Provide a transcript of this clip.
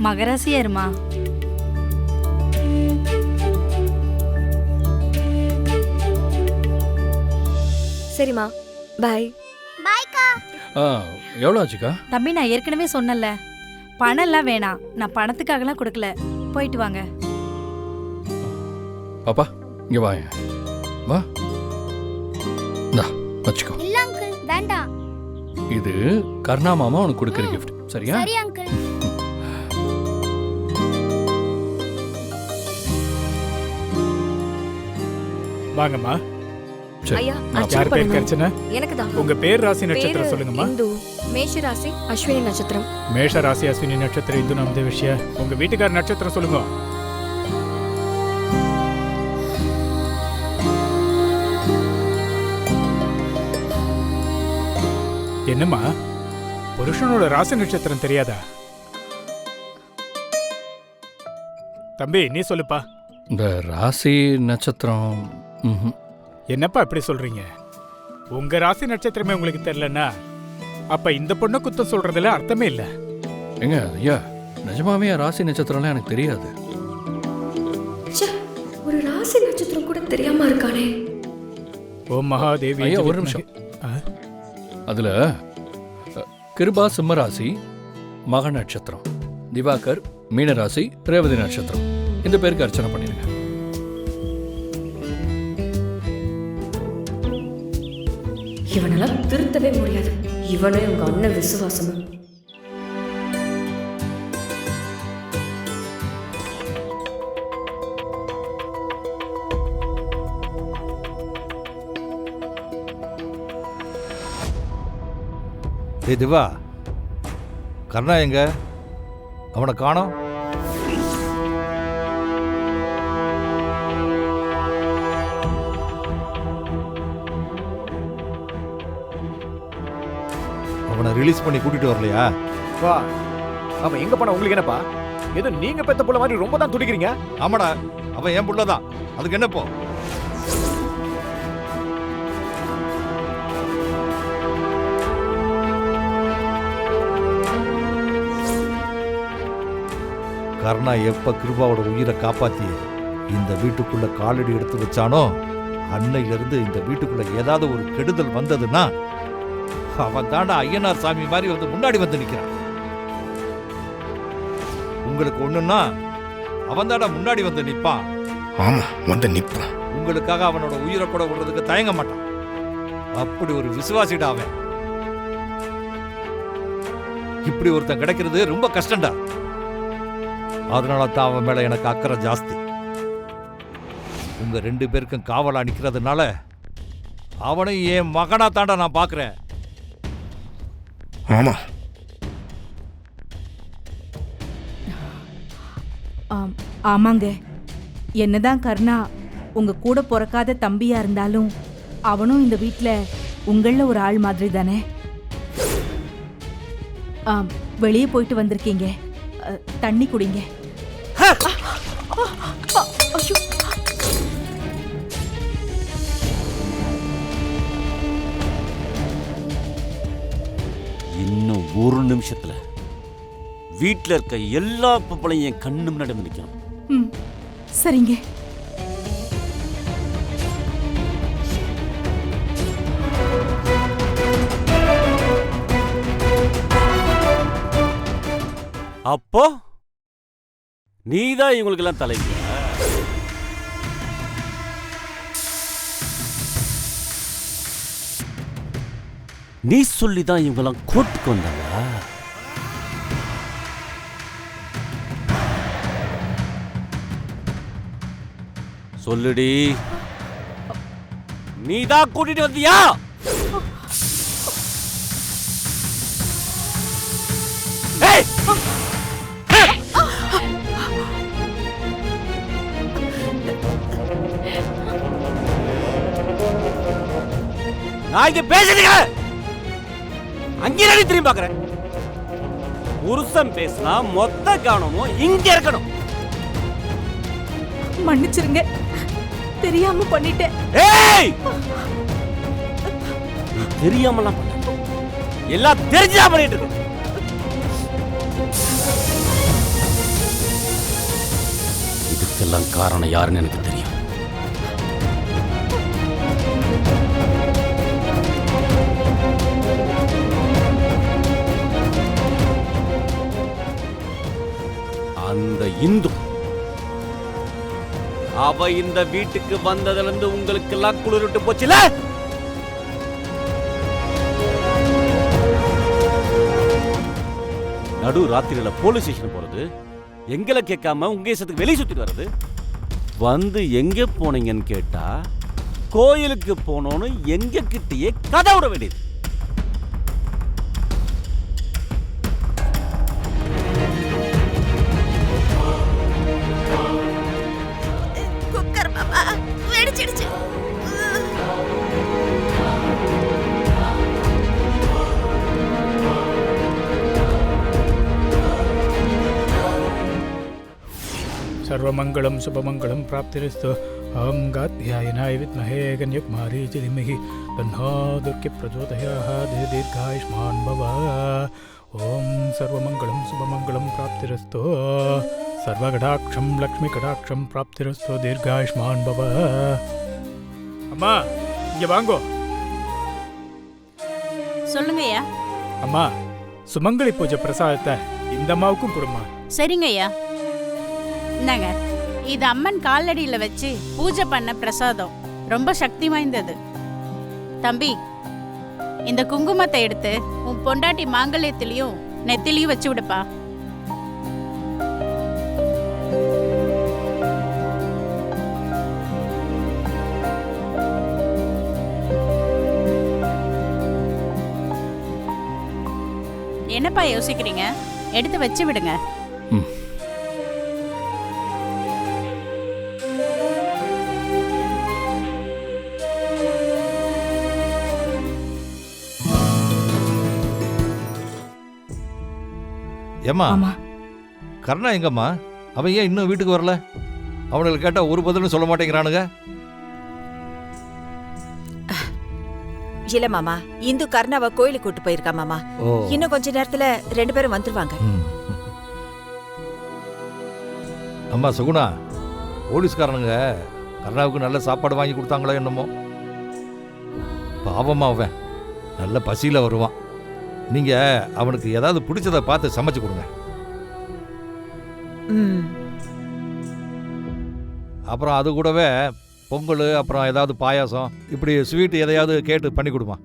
மகராசியா இருமா. சரிம்மா, பாய். பாய்க்கா. எவ்வளோ ஆச்சுக்கா? தம்பி, நான் ஏற்கனவே சொன்னல, பணம் எல்லாம் வேணாம். நான் பணத்துக்காகலாம் கொடுக்கல. போயிட்டு வாங்க. பாப்பா இங்க வா. வா, இந்தா வச்சுக்கோ. இல்ல அங்கிள், வேண்டாம். இது கர்ணா மாமா உனக்கு கொடுக்குற கிஃப்ட். சரியா? சரி அங்கிள். வாங்கம்மா. சரி. ஐயா, நான் அர்ச்சனை யார் பேர் பண்ணணும். கர்ச்சனா? எனக்கு தான். உங்க பேர் ராசி பேரு நட்சத்திரம் சொல்லுங்கம்மா. இந்து, மேஷ ராசி, அஸ்வினி நட்சத்திரம். மேஷ ராசி அஸ்வினி நட்சத்திரம் இந்து நம்தே விஷய. உங்க வீட்டுக்கார நட்சத்திரம் சொல்லுங்க. என்னம்மா, புருஷனோட ராசி நட்சத்திரம் தெரியாதா? தம்பி நீ சொல்லுப்பா. இந்த ராசி நட்சத்திரம் என்னப்பா இப்படி சொல்றீங்க? உங்க ராசி நட்சத்திரமே உங்களுக்கு தெரியலன்னா அப்ப இந்த பொண்ணு குத்தம் சொல்றதுல அர்த்தமே இல்ல. எங்க ஐயா, நிஜமாவே ராசி நட்சத்திரம்லாம் எனக்கு தெரியாது. ஒரு ராசி நட்சத்திரம் கூட தெரியாம இருக்கானே. ஓ மகாதேவி. ஐயா ஒரு நிமிஷம். அதுல கிருபா சிம்ம ராசி, மக நட்சத்திரம், திவாகர் மீன ராசி, ரேவதி நட்சத்திரம். இந்த பேருக்கு அர்ச்சனை பண்ணிருங்க. இவனெல்லாம் திருத்தவே முடியாது. இவனே உங்க அண்ணன் விசுவாசமும். ஏ திவா, கர்ணா எங்க? அவனை காணோம். அவனை ரிலீஸ் பண்ணி கூட்டிட்டு வரலையா? வா, அவன் எங்க போனா உங்களுக்கு என்னப்பா? ஏதோ நீங்க பெத்த புள்ள மாதிரி ரொம்ப தான் துடிக்கிறீங்க. ஆமாடா, அவன் என் புள்ளதான். அதுக்கு என்னப்போ? கர்ணா எப்ப கிருபாவோட உயிரை காப்பாத்தி இந்த வீட்டுக்குள்ள காலடி எடுத்து வச்சானோ அன்னையிலிருந்து இந்த வீட்டுக்குள்ள ஏதாவது ஒரு கெடுதல் வந்ததுன்னா அவன் தாண்டா ஐயனார் சாமி மாதிரி வந்து முன்னாடி வந்து நிக்கிறான். உங்களுக்கு ஒண்ணுன்னா அவன் தாண்டா முன்னாடி வந்து நிப்பான். ஆமா, வந்து நிப்பான். உங்களுக்காக அவனோட உயிரை கூட விடுறதுக்கு தயங்க மாட்டான். அப்படி ஒரு விசுவாசிடா அவன். இப்படி ஒருத்தன் கிடைக்கிறது ரொம்ப கஷ்டம்டா. அதனால தான் அவன் மேல எனக்கு அக்கறை ஜாஸ்தி. உங்க 2 பேருக்கும் காவலா நிக்கிறதுனால அவனை என் மகனா தாண்டா நான் பாக்குறேன். ஆமா, ஆமாங்க. என்னதான் கர்ணா உங்க கூட பிறக்காத தம்பியா இருந்தாலும் அவனும் இந்த வீட்ல உங்கள ஒரு ஆள் மாதிரி தானே. வெளியே போயிட்டு வந்திருக்கீங்க, தண்ணி குடிங்க. இன்னும் ஒரு நிமிஷத்துல வீட்டுல இருக்க எல்லா பொம்பளையும் என் கண்ணு முன்னாடி நிக்கணும். சரிங்க. அப்போ நீதான் இவங்களுக்கு எல்லாம் தலைவியா? நீ சொல்லிதான் இவங்கெல்லாம் கோர்ட்டுக்கு வந்தாங்களா? சொல்லுடி, நீதான் கூட்டிட்டு வந்தியா? நான் இங்க பேசுறீங்க, அங்கே திரும்பி பாக்குறேன். புருஷன் பேசினா மொத்த கவனமும் இங்க இருக்கணும். மன்னிச்சிருங்க, தெரியாம பண்ணிட்டேன். ஏய், நீ தெரியாமலாம் பண்ண, எல்லாம் தெரிஞ்சா பண்ணிட்டு இருக்க. இதுக்கெல்லாம் காரணம் யாருன்னு எனக்கு தெரியும். அந்த இந்து அவ இந்த வீட்டுக்கு வந்ததுல இருந்து உங்களுக்கு எல்லாம் குளிர்விட்டு போச்சுல. நடு ராத்திரியில போலீஸ் ஸ்டேஷன் போறது, எங்களை கேட்காம உங்க இஷ்டத்துக்கு வெளியே சுத்திட்டு வர்றது, வந்து எங்க போனீங்கன்னு கேட்டா கோயிலுக்கு போனோன்னு எங்க கிட்டயே கதை விட வேண்டியது. குக்கர் மாமா வெடிச்சிடுச்சு. सर्वमंगलम शुभमंगलम प्राप्तिरस्तु। अहं गात्यायनाय विद्महे कन्याकुमारी च धीमहि तन्नो दुर्गे प्रचोदयात्। दीर्घायुष्मान् भव। ओम सर्वमंगलम शुभमंगलम प्राप्तिरस्तु। सर्वकटाक्षं लक्ष्मीकटाक्षं प्राप्तिरस्तु। दीर्घायुष्मान् भव। அம்மா இங்க வாங்கோ. சொல்லுங்கய்யா. அம்மா சுமங்கலி பூஜை பிரசாதத்தை இந்த அம்மாவுக்கும் கொடுமா. சரிங்கய்யா. இந்தாங்க, இது அம்மன் காலடியில வச்சு பூஜை பண்ண பிரசாதம், ரொம்ப சக்தி வாய்ந்தது. தம்பி, இந்த குங்குமத்தை எடுத்து உன் பொண்டாட்டி மாங்கல்யத்திலையும் நெத்திலையும் வச்சு விடுப்பா. என்னப்பா யோசிக்கிறீங்க? எடுத்து வச்சு விடுங்க. ஏம்மா ஆமா, கர்ணா எங்கம்மா? அவன் ஏன் இன்னும் வீட்டுக்கு வரல? அவனுக்கு கேட்டா ஒரு பதிலும் சொல்ல மாட்டேங்கிறானுங்க. இல்ல மாமா, இந்து கர்ணாவை கோயிலுக்கு கூட்டு போயிருக்கா மாமா. இன்னும் கொஞ்ச நேரத்துல 2 பேரும் வந்துருவாங்க. அம்மா சுகுணா, போலீஸ்காரனுங்க கர்ணாவுக்கு நல்ல சாப்பாடு வாங்கி கொடுத்தாங்களோ என்னமோ. பாவமா அவன் நல்ல பசியில வருவான். நீங்க அவனுக்கு ஏதாவது பிடிச்சதை பார்த்து சமைச்சு கொடுங்க. அப்புறம் அது கூடவே பொங்கல், அப்புறம் ஏதாவது பாயாசம், இப்படி ஸ்வீட் எதையாவது கேட்டு பண்ணி கொடுமா.